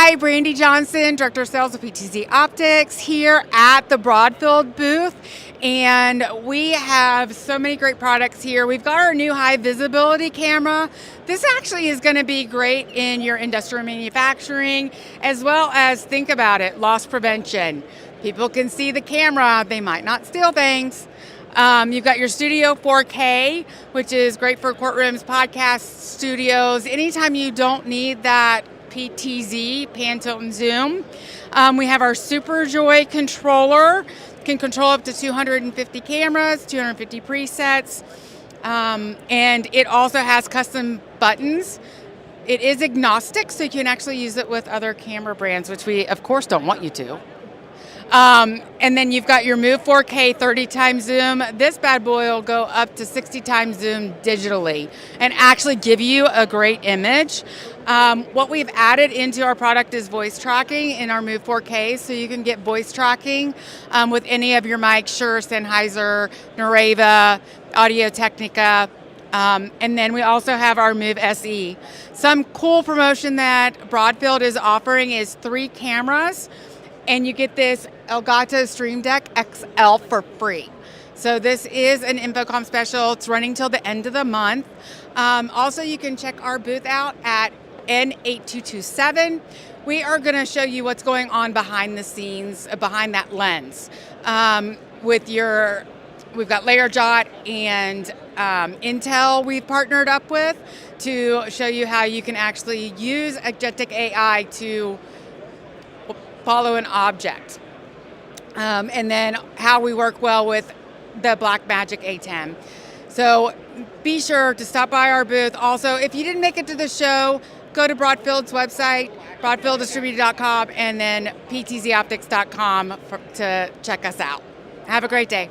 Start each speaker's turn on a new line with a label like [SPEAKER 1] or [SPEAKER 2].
[SPEAKER 1] Hi, Brandy Johnson, Director of Sales of PTZOptics here at the Broadfield booth. And we have so many great products here. We've got our new high visibility camera. This actually is going to be great in your industrial manufacturing, as well as, think about it, loss prevention. People can see the camera, they might not steal things. You've got your Studio 4K, which is great for courtrooms, podcast studios, anytime you don't need that PTZ, pan, tilt, and zoom. We have our SuperJoy controller, can control up to 250 cameras, 250 presets, and it also has custom buttons. It is agnostic, so you can actually use it with other camera brands, which we, of course, don't want you to. And then you've got your Move 4K 30 times zoom. This bad boy will go up to 60 times zoom digitally and actually give you a great image. What we've added into our product is voice tracking in our Move 4K, so you can get voice tracking with any of your mics, Shure, Sennheiser, rAVe, Audio-Technica. And then we also have our Move SE. Some cool promotion that Broadfield is offering is 3 cameras, and you get this Elgato Stream Deck XL for free. So this is an InfoComm special. It's running till the end of the month. Also, you can check our booth out at N8227. We are going to show you what's going on behind the scenes, behind that lens. We've got LayerJot and Intel we've partnered up with to show you how you can actually use agentic AI to follow an object. And then how we work well with the Blackmagic A10. So be sure to stop by our booth. Also, if you didn't make it to the show, go to Broadfield's website, broadfielddistributed.com, and then PTZOptics.com to check us out. Have a great day.